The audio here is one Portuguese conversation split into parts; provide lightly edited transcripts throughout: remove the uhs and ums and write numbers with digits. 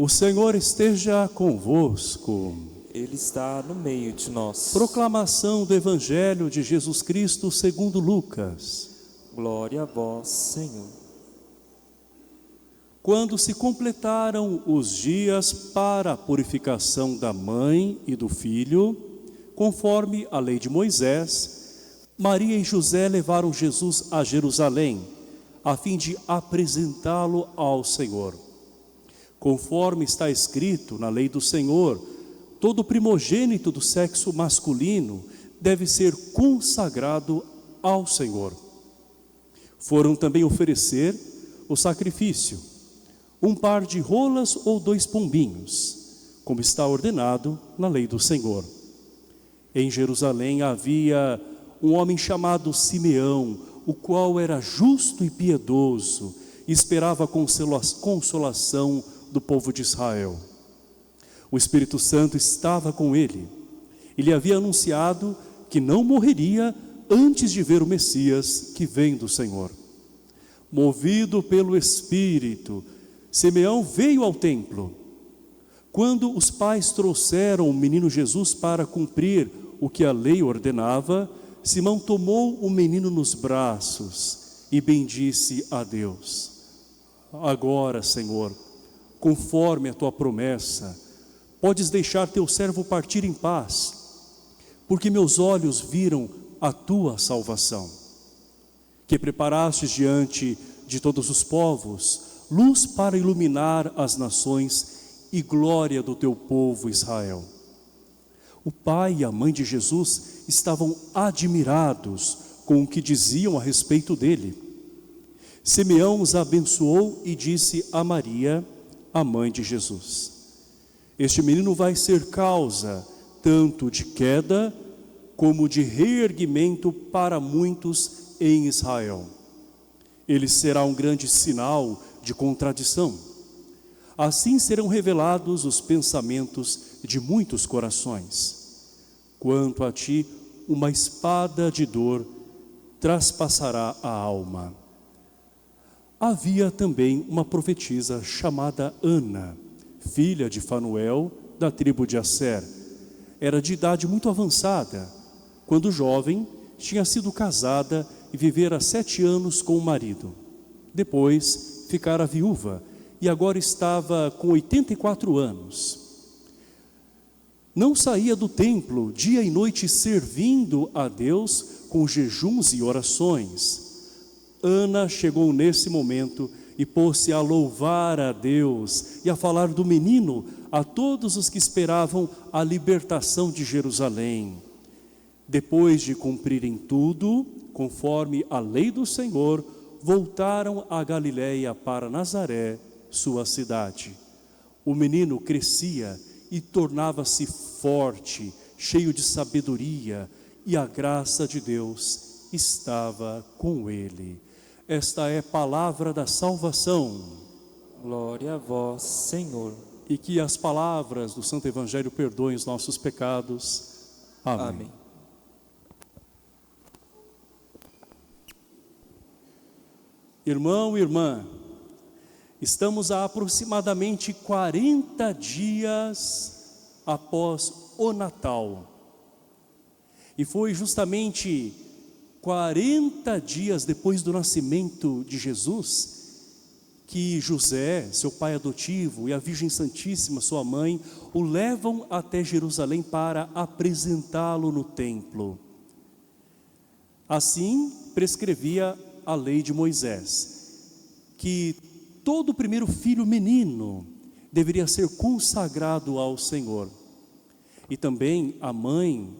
O Senhor esteja convosco. Ele está no meio de nós. Proclamação do Evangelho de Jesus Cristo segundo Lucas. Glória a vós, Senhor. Quando se completaram os dias para a purificação da mãe e do filho, conforme a lei de Moisés, Maria e José levaram Jesus a Jerusalém, a fim de apresentá-lo ao Senhor. Conforme está escrito na lei do Senhor, todo primogênito do sexo masculino deve ser consagrado ao Senhor. Foram também oferecer o sacrifício, um par de rolas ou 2 pombinhos, como está ordenado na lei do Senhor. Em Jerusalém havia um homem chamado Simeão, o qual era justo e piedoso, e esperava a consolação do povo de Israel. O Espírito Santo estava com ele. Ele havia anunciado que não morreria antes de ver o Messias que vem do Senhor. Movido pelo Espírito, Simeão veio ao templo. Quando os pais trouxeram o menino Jesus para cumprir o que a lei ordenava, Simão tomou o menino nos braços e bendisse a Deus. Agora, Senhor, conforme a tua promessa, podes deixar teu servo partir em paz, porque meus olhos viram a tua salvação, que preparastes diante de todos os povos, luz para iluminar as nações e glória do teu povo Israel. O pai e a mãe de Jesus estavam admirados com o que diziam a respeito dele. Simeão os abençoou e disse a Maria, a mãe de Jesus: este menino vai ser causa tanto de queda como de reerguimento para muitos em Israel. Ele será um grande sinal de contradição. Assim serão revelados os pensamentos de muitos corações. Quanto a ti, uma espada de dor traspassará a alma. Havia também uma profetisa chamada Ana, filha de Fanuel, da tribo de Asser. Era de idade muito avançada, quando jovem, tinha sido casada e vivera 7 anos com o marido. Depois, ficara viúva e agora estava com 84 anos. Não saía do templo dia e noite servindo a Deus com jejuns e orações. Ana chegou nesse momento e pôs-se a louvar a Deus e a falar do menino a todos os que esperavam a libertação de Jerusalém. Depois de cumprirem tudo, conforme a lei do Senhor, voltaram a Galiléia para Nazaré, sua cidade. O menino crescia e tornava-se forte, cheio de sabedoria, e a graça de Deus estava com ele. Esta é a palavra da salvação. Glória a vós, Senhor. E que as palavras do Santo Evangelho perdoem os nossos pecados. Amém. Amém. Irmão e irmã, estamos há aproximadamente 40 dias após o Natal. E foi justamente 40 dias depois do nascimento de Jesus que José, seu pai adotivo, e a Virgem Santíssima, sua mãe, o levam até Jerusalém para apresentá-lo no templo. Assim prescrevia a lei de Moisés, que todo primeiro filho menino deveria ser consagrado ao Senhor. E também a mãe,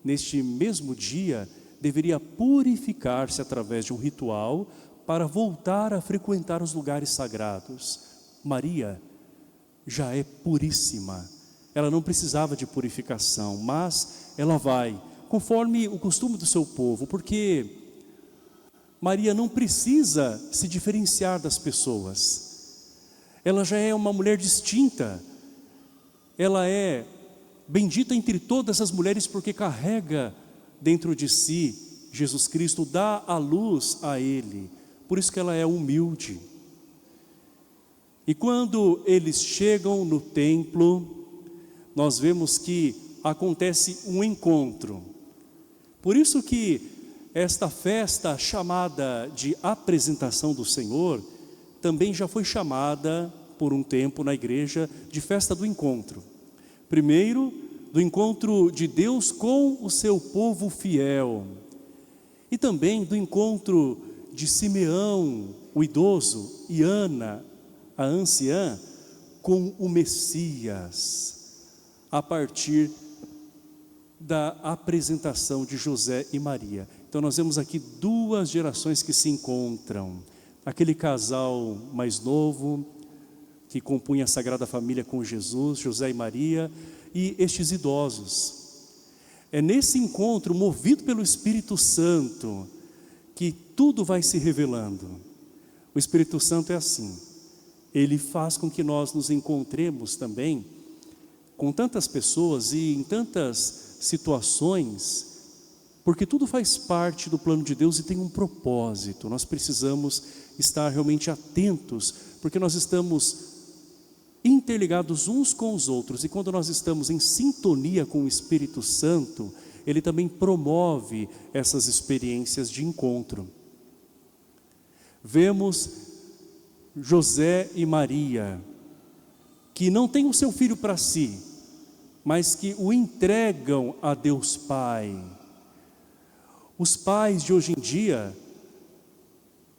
neste mesmo dia, deveria purificar-se através de um ritual para voltar a frequentar os lugares sagrados. Maria já é puríssima. Ela não precisava de purificação, mas ela vai, conforme o costume do seu povo, porque Maria não precisa se diferenciar das pessoas. Ela já é uma mulher distinta. Ela é bendita entre todas as mulheres porque carrega dentro de si Jesus Cristo, dá a luz a Ele. Por isso que ela é humilde. E quando eles chegam no templo, nós vemos que acontece um encontro. Por isso que esta festa chamada de apresentação do Senhor, também já foi chamada por um tempo na igreja de festa do encontro. Primeiro, do encontro de Deus com o seu povo fiel. E também do encontro de Simeão, o idoso, e Ana, a anciã, com o Messias, a partir da apresentação de José e Maria. Então nós vemos aqui duas gerações que se encontram. Aquele casal mais novo, que compunha a Sagrada Família com Jesus, José e Maria, e estes idosos. É nesse encontro, movido pelo Espírito Santo, que tudo vai se revelando. O Espírito Santo é assim. Ele faz com que nós nos encontremos também com tantas pessoas e em tantas situações, porque tudo faz parte do plano de Deus e tem um propósito. Nós precisamos estar realmente atentos, porque nós estamos interligados uns com os outros, e quando nós estamos em sintonia com o Espírito Santo, Ele também promove essas experiências de encontro. Vemos José e Maria, que não têm o seu filho para si, mas que o entregam a Deus Pai. Os pais de hoje em dia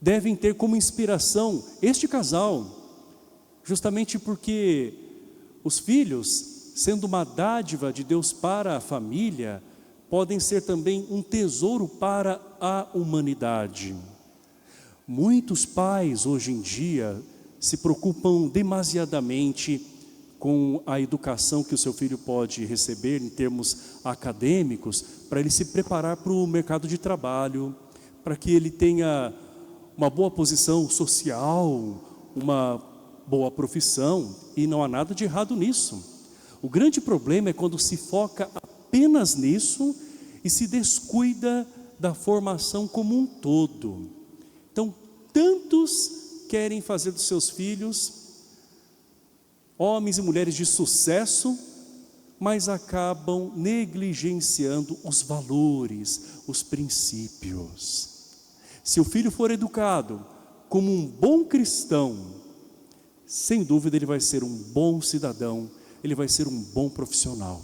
devem ter como inspiração este casal, justamente porque os filhos, sendo uma dádiva de Deus para a família, podem ser também um tesouro para a humanidade. Muitos pais hoje em dia se preocupam demasiadamente com a educação que o seu filho pode receber em termos acadêmicos, para ele se preparar para o mercado de trabalho, para que ele tenha uma boa posição social, uma boa profissão, e não há nada de errado nisso. O grande problema é quando se foca apenas nisso e se descuida da formação como um todo. Então, tantos querem fazer dos seus filhos homens e mulheres de sucesso, mas acabam negligenciando os valores, os princípios. Se o filho for educado como um bom cristão, sem dúvida ele vai ser um bom cidadão, ele vai ser um bom profissional.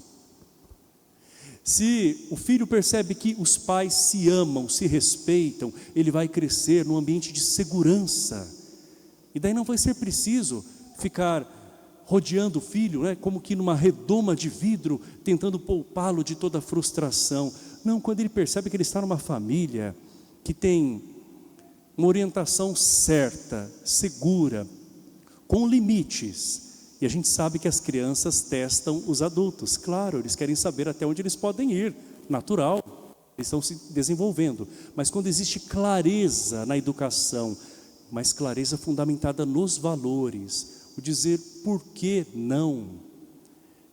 Se o filho percebe que os pais se amam, se respeitam, ele vai crescer num ambiente de segurança. E daí não vai ser preciso ficar rodeando o filho, né, como que numa redoma de vidro, tentando poupá-lo de toda a frustração. Não, quando ele percebe que ele está numa família que tem uma orientação certa, segura, com limites. E a gente sabe que as crianças testam os adultos. Claro, eles querem saber até onde eles podem ir, natural, eles estão se desenvolvendo. Mas quando existe clareza na educação, mas clareza fundamentada nos valores, o dizer por que não,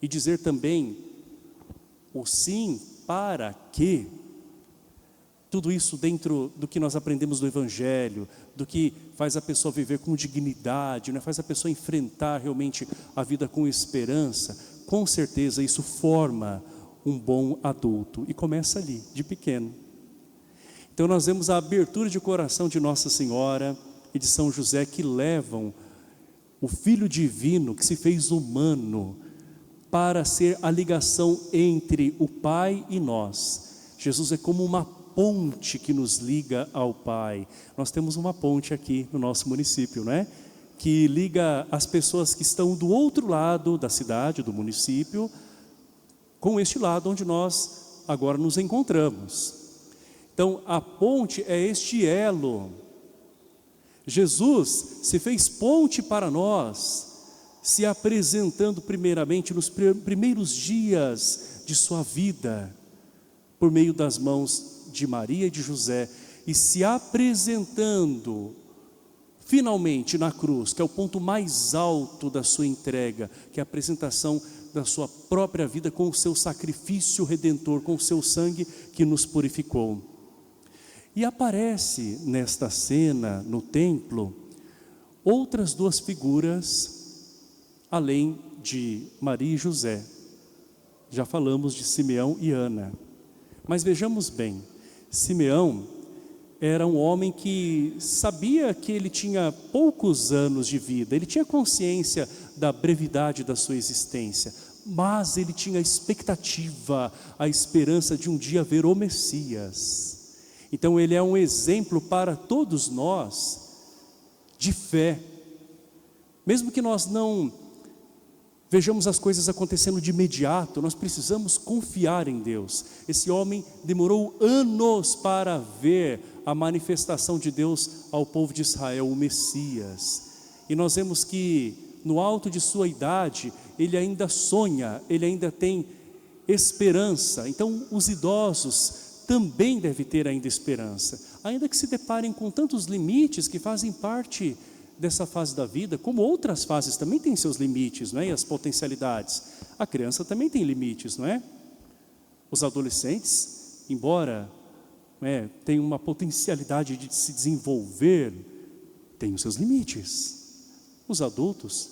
e dizer também o sim para quê, tudo isso dentro do que nós aprendemos do Evangelho, do que faz a pessoa viver com dignidade, né? Faz a pessoa enfrentar realmente a vida com esperança. Com certeza isso forma um bom adulto, e começa ali, de pequeno. Então nós vemos a abertura de coração de Nossa Senhora e de São José, que levam o Filho Divino, que se fez humano, para ser a ligação entre o Pai e nós. Jesus é como uma ponte que nos liga ao Pai. Nós temos uma ponte aqui no nosso município, né? Que liga as pessoas que estão do outro lado da cidade, do município, com este lado onde nós agora nos encontramos. Então a ponte é este elo. Jesus se fez ponte para nós, se apresentando primeiramente nos primeiros dias de sua vida, por meio das mãos de Maria e de José, e se apresentando finalmente na cruz, que é o ponto mais alto da sua entrega, que é a apresentação da sua própria vida com o seu sacrifício redentor, com o seu sangue que nos purificou. E aparece nesta cena, no templo, outras duas figuras, além de Maria e José. Já falamos de Simeão e Ana. Mas vejamos bem, Simeão era um homem que sabia que ele tinha poucos anos de vida, ele tinha consciência da brevidade da sua existência, mas ele tinha a expectativa, a esperança de um dia ver o Messias. Então ele é um exemplo para todos nós de fé. Mesmo que nós não vejamos as coisas acontecendo de imediato, nós precisamos confiar em Deus. Esse homem demorou anos para ver a manifestação de Deus ao povo de Israel, o Messias. E nós vemos que no alto de sua idade, ele ainda sonha, ele ainda tem esperança. Então os idosos também devem ter ainda esperança, ainda que se deparem com tantos limites que fazem parte dessa fase da vida, como outras fases também têm seus limites, não é? E as potencialidades. A criança também tem limites, não é? Os adolescentes, embora tenham uma potencialidade de se desenvolver, têm os seus limites. Os adultos,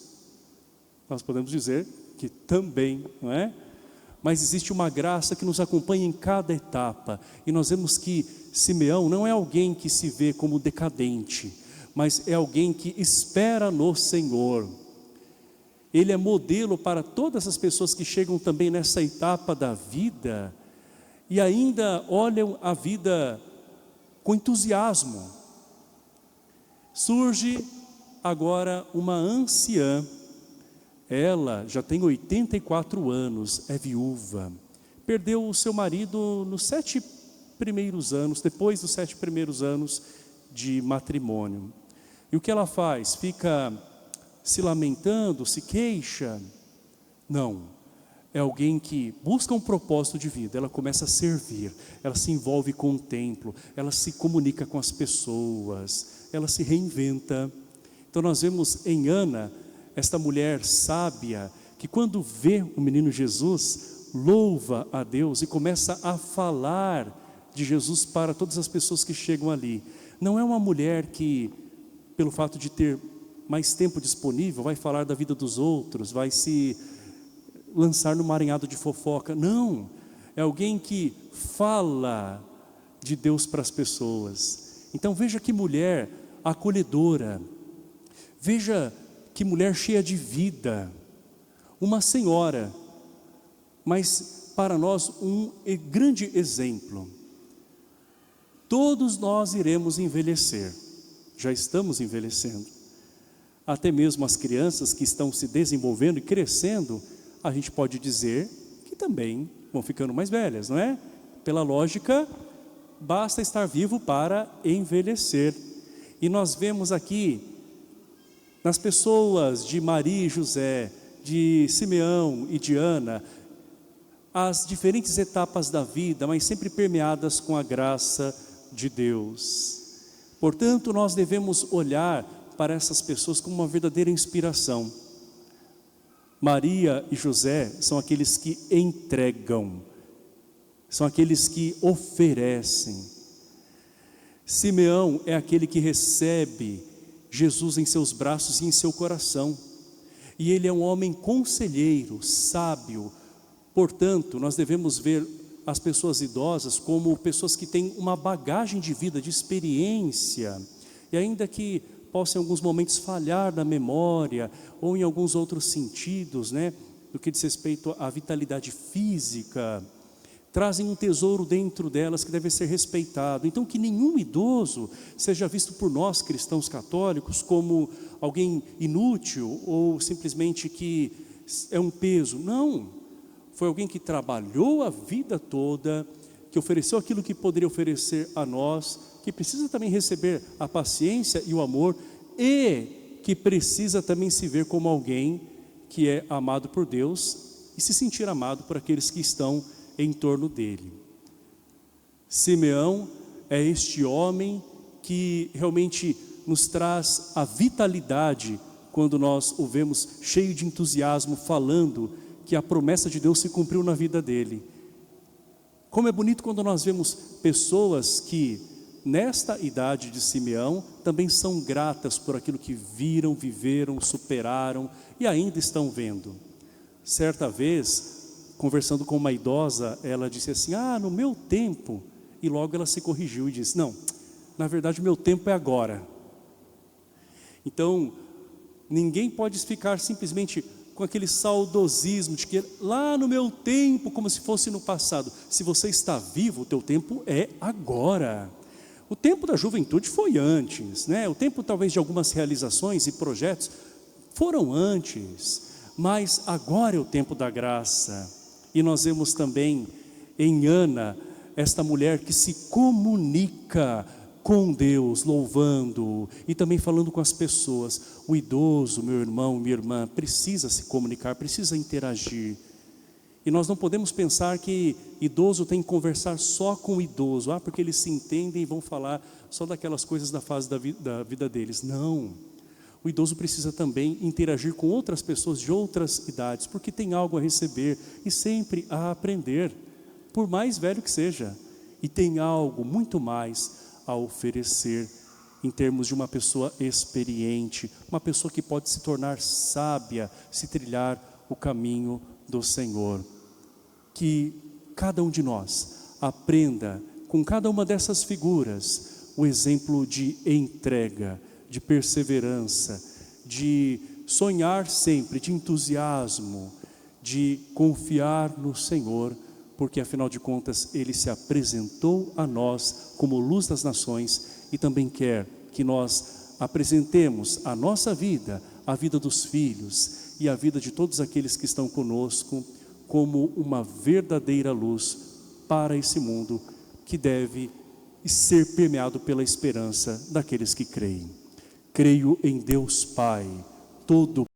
nós podemos dizer que também, não é? Mas existe uma graça que nos acompanha em cada etapa. E nós vemos que Simeão não é alguém que se vê como decadente, mas é alguém que espera no Senhor. Ele é modelo para todas as pessoas que chegam também nessa etapa da vida e ainda olham a vida com entusiasmo. Surge agora uma anciã, ela já tem 84 anos, é viúva, perdeu o seu marido nos 7 primeiros anos, depois dos 7 primeiros anos de matrimônio. E o que ela faz? Fica se lamentando, se queixa? Não, é alguém que busca um propósito de vida. Ela começa a servir, ela se envolve com o templo, ela se comunica com as pessoas, ela se reinventa. Então nós vemos em Ana, esta mulher sábia, que quando vê o menino Jesus, louva a Deus e começa a falar de Jesus para todas as pessoas que chegam ali. Não é uma mulher que, pelo fato de ter mais tempo disponível, vai falar da vida dos outros, vai se lançar no maranhado de fofoca. Não, é alguém que fala de Deus para as pessoas. Então veja que mulher acolhedora, veja que mulher cheia de vida, uma senhora, mas para nós um grande exemplo. Todos nós iremos envelhecer, já estamos envelhecendo. Até mesmo as crianças que estão se desenvolvendo e crescendo, a gente pode dizer que também vão ficando mais velhas, não é? Pela lógica, basta estar vivo para envelhecer. E nós vemos aqui, nas pessoas de Maria e José, de Simeão e de Ana, as diferentes etapas da vida, mas sempre permeadas com a graça de Deus. Portanto, nós devemos olhar para essas pessoas como uma verdadeira inspiração. Maria e José são aqueles que entregam, são aqueles que oferecem. Simeão é aquele que recebe Jesus em seus braços e em seu coração. E ele é um homem conselheiro, sábio. Portanto, nós devemos ver as pessoas idosas como pessoas que têm uma bagagem de vida, de experiência. E ainda que possam em alguns momentos falhar na memória, ou em alguns outros sentidos, né, no que diz respeito à vitalidade física, trazem um tesouro dentro delas que deve ser respeitado. Então que nenhum idoso seja visto por nós cristãos católicos como alguém inútil ou simplesmente que é um peso. Não, foi alguém que trabalhou a vida toda, que ofereceu aquilo que poderia oferecer a nós, que precisa também receber a paciência e o amor e que precisa também se ver como alguém que é amado por Deus e se sentir amado por aqueles que estão em torno dele. Simeão é este homem que realmente nos traz a vitalidade quando nós o vemos cheio de entusiasmo falando que a promessa de Deus se cumpriu na vida dele. Como é bonito quando nós vemos pessoas que nesta idade de Simeão, também são gratas por aquilo que viram, viveram, superaram e ainda estão vendo. Certa vez, conversando com uma idosa, ela disse assim: no meu tempo, e logo ela se corrigiu e disse: não, na verdade meu tempo é agora. Então, ninguém pode ficar simplesmente com aquele saudosismo de que lá no meu tempo, como se fosse no passado. Se você está vivo, o teu tempo é agora. O tempo da juventude foi antes, né? O tempo talvez de algumas realizações e projetos foram antes, mas agora é o tempo da graça. E nós vemos também em Ana, esta mulher que se comunica com Deus, louvando e também falando com as pessoas. O idoso, meu irmão, minha irmã, precisa se comunicar, precisa interagir. E nós não podemos pensar que idoso tem que conversar só com o idoso, porque eles se entendem e vão falar só daquelas coisas da fase da vida deles. Não, o idoso precisa também interagir com outras pessoas de outras idades, porque tem algo a receber e sempre a aprender, por mais velho que seja, e tem algo muito mais a oferecer em termos de uma pessoa experiente, uma pessoa que pode se tornar sábia, se trilhar o caminho do Senhor. Que cada um de nós aprenda com cada uma dessas figuras o exemplo de entrega, de perseverança, de sonhar sempre, de entusiasmo, de confiar no Senhor, porque afinal de contas Ele se apresentou a nós como luz das nações e também quer que nós apresentemos a nossa vida, a vida dos filhos e a vida de todos aqueles que estão conosco como uma verdadeira luz para esse mundo que deve ser permeado pela esperança daqueles que creem. Creio em Deus Pai, todo